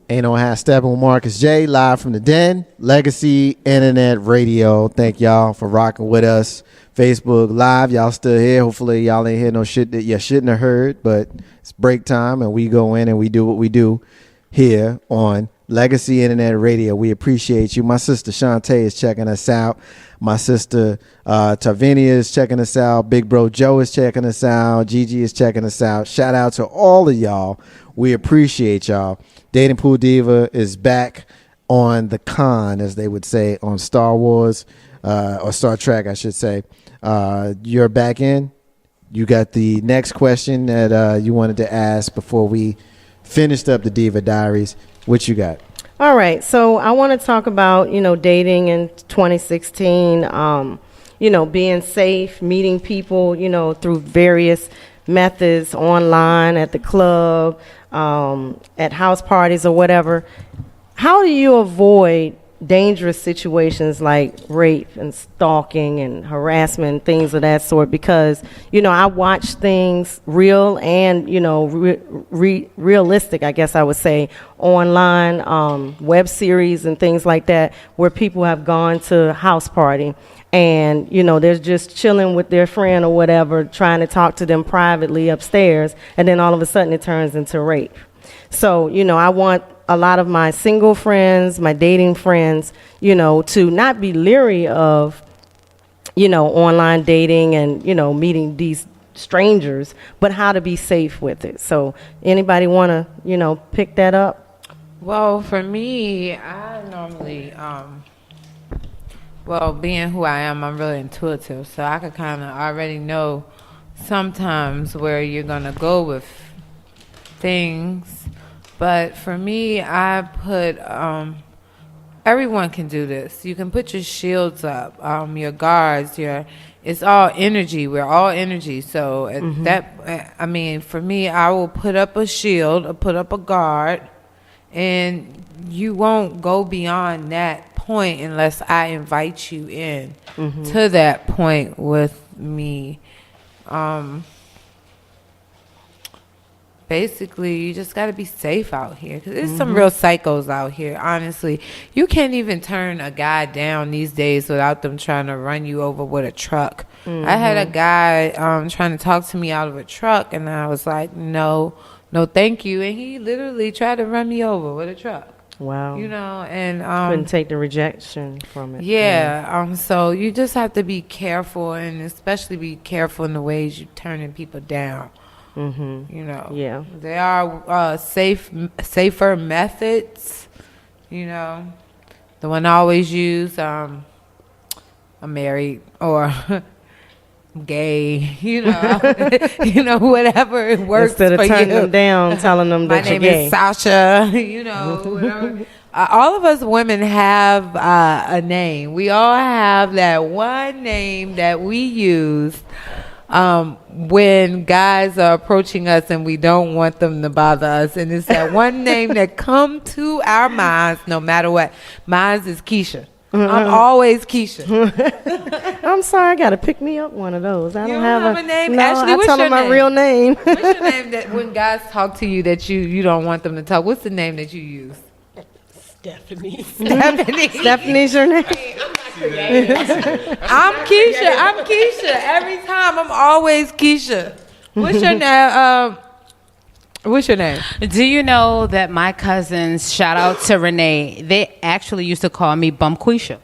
Ain't no half stepping with Marcus J, live from the Den, Legacy Internet Radio. Thank y'all for rocking with us. Facebook Live, y'all still here. Hopefully y'all ain't hear no shit that you shouldn't have heard, but it's break time and we go in and we do what we do here on Legacy Internet Radio. We appreciate you. My sister Shantae is checking us out. My sister Tarvinia is checking us out. Big bro Joe is checking us out. Gigi is checking us out. Shout out to all of y'all. We appreciate y'all. Dating Pool Diva is back on the con, as they would say, on Star Wars or Star Trek, I should say. You're back in. You got the next question that you wanted to ask before we finished up the Diva Diaries. What you got? All right. So I want to talk about, dating in 2016, being safe, meeting people, through various methods, online, at the club, at house parties or whatever. How do you avoid dangerous situations like rape and stalking and harassment and things of that sort? Because I watch things real and realistic, I guess I would say, online, web series and things like that, where people have gone to a house party and they're just chilling with their friend or whatever, trying to talk to them privately upstairs, and then all of a sudden it turns into rape. So I want a lot of my single friends, my dating friends, to not be leery of, online dating and, meeting these strangers, but how to be safe with it. So anybody want to, pick that up? Well, for me, I normally, being who I am, I'm really intuitive. So I could kind of already know sometimes where you're going to go with things. But for me, I put, everyone can do this. You can put your shields up, your guards, it's all energy. We're all energy. So for me, I will put up a shield or put up a guard, and you won't go beyond that point unless I invite you in to that point with me. Basically, you just got to be safe out here, because there's some real psychos out here, honestly. You can't even turn a guy down these days without them trying to run you over with a truck. I had a guy trying to talk to me out of a truck, and I was like, no, thank you. And he literally tried to run me over with a truck. Wow. And couldn't take the rejection from it. Yeah. So you just have to be careful, and especially be careful in the ways you're turning people down. Yeah. There are safer methods. The one I always use, I'm married or I'm gay. Whatever works. Instead of turning them down, telling them that you're gay. My name is Sasha. Whatever. All of us women have a name. We all have that one name that we use when guys are approaching us and we don't want them to bother us, and it's that one name that come to our minds no matter what. Mine is Keisha. I'm always Keisha. I'm sorry, I gotta pick me up one of those. I don't have a name. No, Ashley, I tell them my real name. What's your name that when guys talk to you that you don't want them to talk? What's the name that you use? Stephanie. Stephanie's your name? I'm Keisha. Every time I'm always Keisha. What's your name? What's your name? Do you know that my cousins, shout out to Renee, they actually used to call me Bumquisha.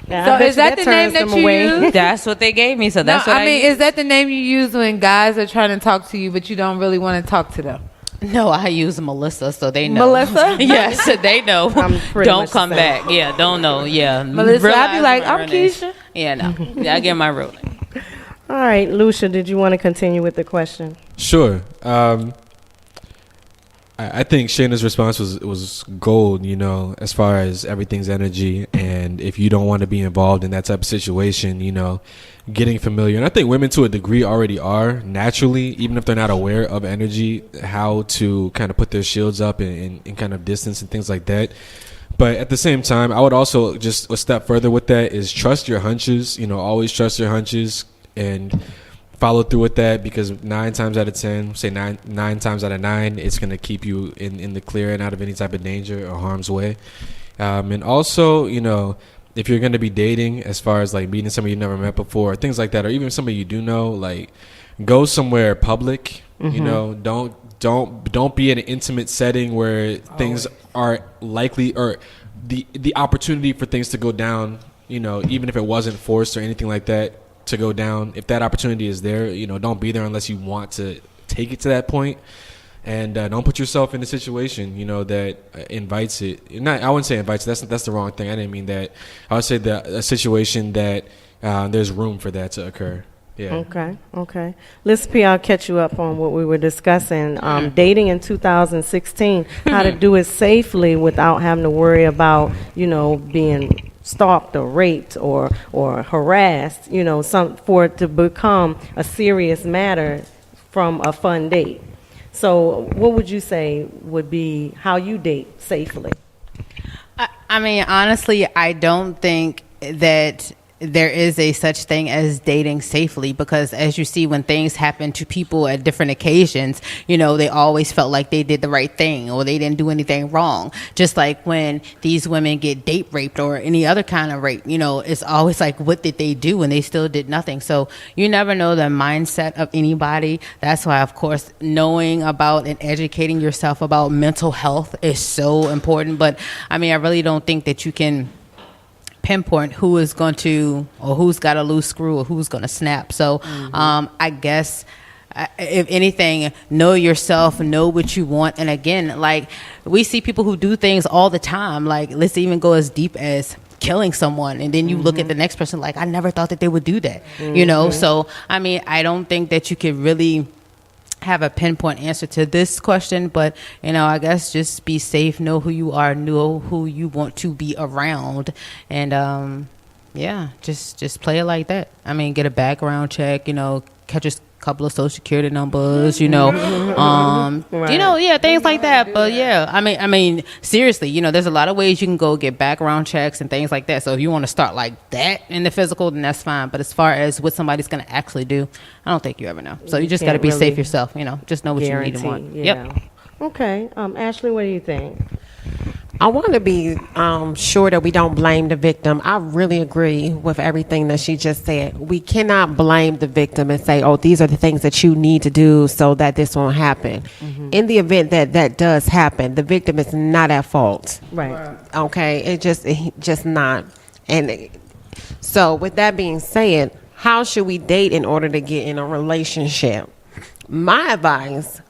Yeah, so is that the name that you use? That's what they gave me. So that's what I mean. Is that the name you use when guys are trying to talk to you, but you don't really want to talk to them? No, I use Melissa, so they know. Melissa? Yes, they know. Don't come back. Yeah, don't know. Yeah. Melissa, I'd be like, I'm Keisha. Yeah, no. Yeah, I get my real name. All right, Lucia, did you want to continue with the question? Sure. I think Shayna's response was gold, as far as everything's energy. And if you don't want to be involved in that type of situation, getting familiar. And I think women to a degree already are naturally, even if they're not aware of energy, how to kind of put their shields up and kind of distance and things like that. But at the same time, I would also just a step further with that is trust your hunches, always trust your hunches. And follow through with that, because 9 times out of 10, say nine times out of 9, it's going to keep you in the clear and out of any type of danger or harm's way. And also, you know, if you're going to be dating, as far as like meeting somebody you never met before, things like that, or even somebody you do know, like go somewhere public. You know, don't be in an intimate setting where things are likely, or the opportunity for things to go down, you know, even if it wasn't forced or anything like that, to go down. If that opportunity is there, you know, don't be there unless you want to take it to that point. And don't put yourself in a situation, you know, that invites it. I wouldn't say invites. That's the wrong thing. I didn't mean that. I would say that a situation that there's room for that to occur. Yeah. Okay. Let's I'll catch you up on what we were discussing. Dating in 2016, how to do it safely without having to worry about, you know, being stalked or raped or harassed, you know, for it to become a serious matter from a fun date. So what would you say would be how you date safely? I mean, honestly, I don't think that there is a such thing as dating safely, because as you see, when things happen to people at different occasions, you know, they always felt like they did the right thing or they didn't do anything wrong. Just like when these women get date raped or any other kind of rape, you know, it's always like, what did they do? And they still did nothing. So you never know the mindset of anybody. That's why, of course, knowing about and educating yourself about mental health is so important. But I mean, I really don't think that you can pinpoint who is going to, or who's got a loose screw, or who's going to snap. So I guess if anything, know yourself, know what you want. And again, like, we see people who do things all the time. Like, let's even go as deep as killing someone, and then you look at the next person like, I never thought that they would do that. You know, so I mean, I don't think that you could really have a pinpoint answer to this question, but you know, I guess just be safe, know who you are, know who you want to be around, and yeah, just play it like that. I mean, get a background check, you know, catch a couple of social security numbers, you know, Right. you know, yeah, things like that. But yeah, I mean, seriously, you know, there's a lot of ways you can go get background checks and things like that. So if you want to start like that in the physical, then that's fine. But as far as what somebody's going to actually do, I don't think you ever know. So you just got to be safe yourself, you know, just know what you need and want. Yeah. Yep. Okay. Ashley, what do you think? I want to be sure that we don't blame the victim. I really agree with everything that she just said. We cannot blame the victim and say, oh, these are the things that you need to do so that this won't happen. In the event that that does happen, the victim is not at fault. Right. Okay? It just not. And so with that being said, how should we date in order to get in a relationship? My advice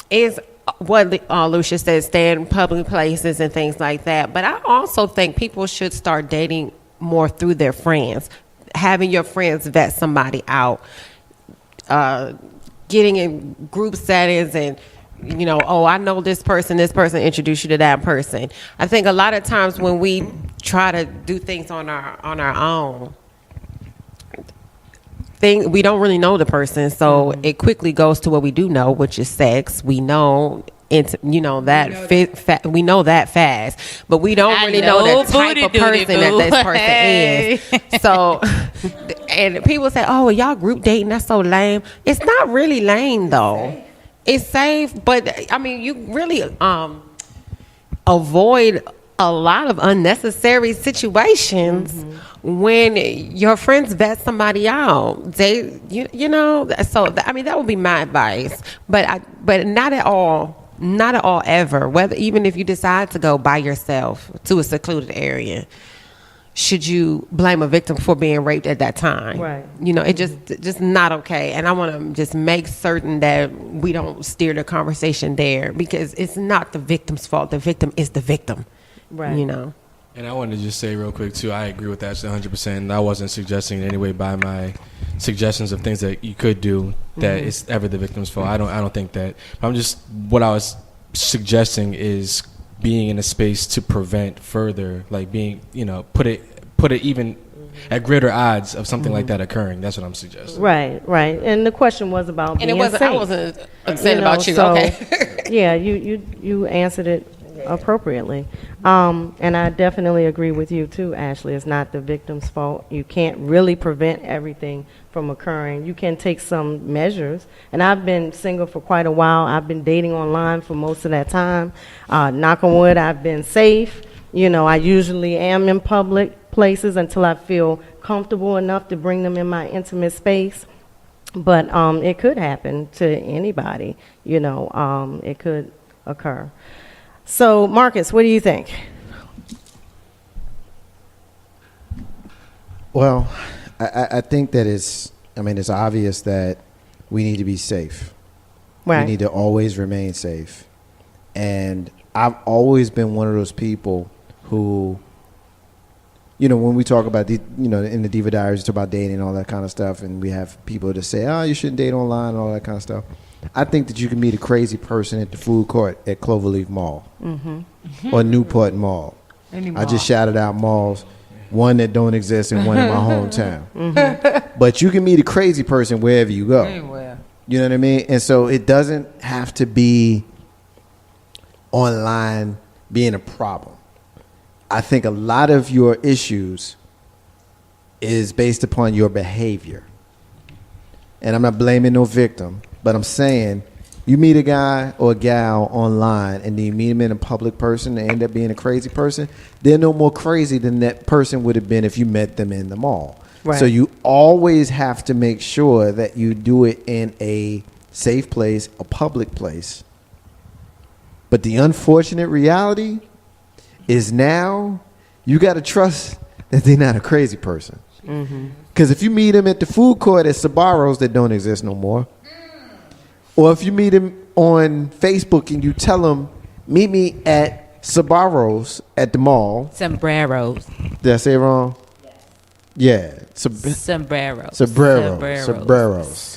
is what Lucia said, stay in public places and things like that. But I also think people should start dating more through their friends, having your friends vet somebody out, getting in group settings and, you know, oh, I know this person introduced you to that person. I think a lot of times when we try to do things on our own, we don't really know the person, so it quickly goes to what we do know, which is sex. We know we know that fast, but we don't really know the type of person that this person is. So, and people say, "Oh, y'all group dating? That's so lame." It's not really lame though. It's safe, but I mean, you really avoid a lot of unnecessary situations when your friends vet somebody out. They, you know, so I mean, that would be my advice. But not at all ever. Whether even if you decide to go by yourself to a secluded area, should you blame a victim for being raped at that time? Right. You know, it just not okay. And I want to just make certain that we don't steer the conversation there, because it's not the victim's fault. The victim is the victim. Right. You know. And I wanted to just say real quick too, I agree with that 100%. I wasn't suggesting in any way by my suggestions of things that you could do that it's ever the victim's fault. I don't think that. What I was suggesting is being in a space to prevent further, like being, you know, put it even at greater odds of something like that occurring. That's what I'm suggesting. Right. And the question was about being safe. I wasn't upset about you. So, Okay. yeah, you answered it appropriately. And I definitely agree with you too, Ashley. It's not the victim's fault. You can't really prevent everything from occurring. You can take some measures. And I've been single for quite a while. I've been dating online for most of that time. Knock on wood, I've been safe. You know, I usually am in public places until I feel comfortable enough to bring them in my intimate space. But it could happen to anybody, you know, it could occur. So, Marcus, what do you think? Well, I think that it's obvious that we need to be safe. Right. We need to always remain safe. And I've always been one of those people who, you know, when we talk about in the Diva Diaries, we talk about dating and all that kind of stuff, and we have people that say, oh, you shouldn't date online and all that kind of stuff. I think that you can meet a crazy person at the food court at Cloverleaf Mall or Newport Mall. I just shouted out malls, one that don't exist and one in my hometown. But you can meet a crazy person wherever you go. Anywhere. You know what I mean? And so it doesn't have to be online being a problem. I think a lot of your issues is based upon your behavior. And I'm not blaming no victim, but I'm saying you meet a guy or a gal online and then you meet him in a public person and end up being a crazy person, they're no more crazy than that person would have been if you met them in the mall. Right. So you always have to make sure that you do it in a safe place, a public place. But the unfortunate reality is now you got to trust that they're not a crazy person. Because if you meet them at the food court at Sbarro's that don't exist no more, or if you meet them on Facebook and you tell them, meet me at Sbarro's at the mall. Sombreros. Did I say it wrong? Yeah. Sombreros. Sombreros.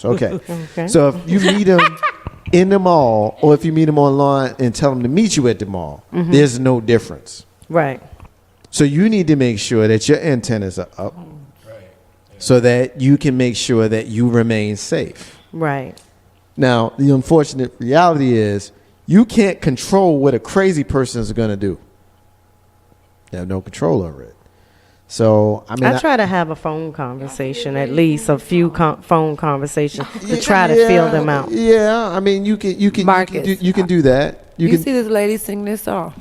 Okay. So if you meet them in the mall or if you meet them online and tell them to meet you at the mall, there's no difference. Right. So you need to make sure that your antennas are up so that you can make sure that you remain safe. Right. Now, the unfortunate reality is you can't control what a crazy person is going to do. You have no control over it. So, I try to have a phone conversation, at least a few phone conversations to try to feel them out. Yeah, I mean, you can Marcus, you can do that. You see this lady sing this song?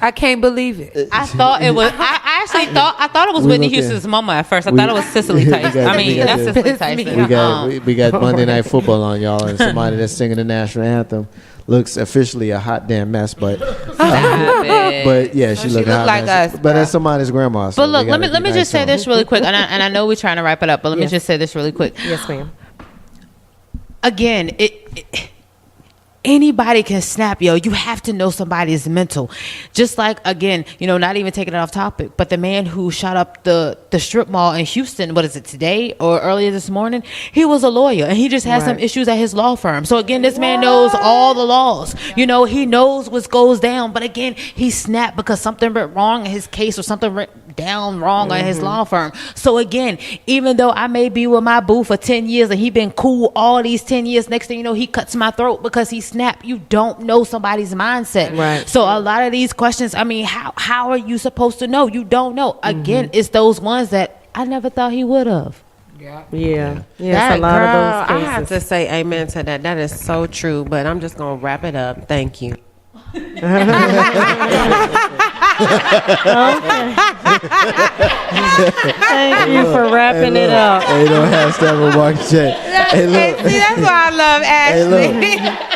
I can't believe it. I thought it was. I actually thought it was Whitney Houston's mama at first. I thought it was Cicely Tyson. That's Cicely Tyson. We got Monday Night Football on, y'all, and somebody that's singing the national anthem looks officially a hot damn mess, but yeah, she look hot like mess. us, but that's somebody's grandma. So but look, let me just say this really quick, and I know we're trying to wrap it up, but let me just say this really quick. Yes, ma'am. Again, anybody can snap, yo. You have to know somebody is mental. Just like, again, not even taking it off topic, but the man who shot up the strip mall in Houston, what is it, today or earlier this morning? He was a lawyer and he just had some issues at his law firm. So again, this man knows all the laws. He knows what goes down, but again, he snapped because something went wrong in his case or something went down wrong at his law firm. So again, even though I may be with my boo for 10 years and he been cool all these 10 years, next thing you know, he cuts my throat because he snap. You don't know somebody's mindset. Right. So a lot of these questions, how are you supposed to know? You don't know. Again, it's those ones that I never thought he would have. Yeah. That, a lot girl, of those cases. I have to say amen to that. That is so true, but I'm just going to wrap it up. Thank you. Thank you for wrapping it up. Hey, don't have Steppin Marcus J. Hey, look. See, that's why I love Ashley.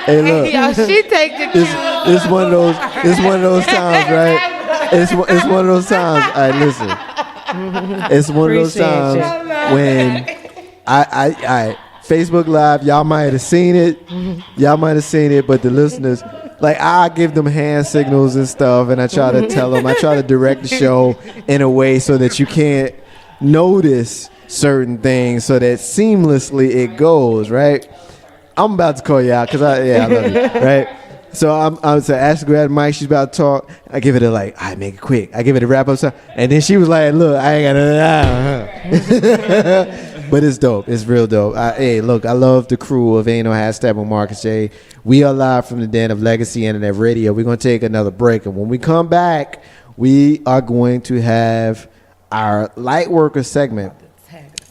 Hey, look. Yo, she take the cue. It's one of those times, right? It's one of those times. All right, listen. It's one of those Appreciate times when I Facebook Live, y'all might have seen it, but the listeners, like, I give them hand signals and stuff, and I try to tell them, I try to direct the show in a way so that you can't notice certain things, so that seamlessly it goes, right? I'm about to call you out because I love you, right? So I'm so Ashley grabbed the mic, she's about to talk. I give it a I make it quick. I give it a wrap up, and then she was like, "Look, I ain't got nothing." But it's dope. It's real dope. Hey, look, I love the crew of Ain't No Hashtag with Marcus J. We are live from the den of Legacy Internet Radio. We're going to take another break. And when we come back, we are going to have our light worker segment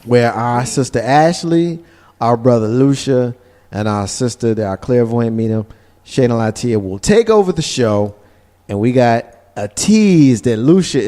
where our sister Ashley, our brother Lucia, and our sister, our clairvoyant medium, Shayna Latia, will take over the show. And we got a tease that Lucia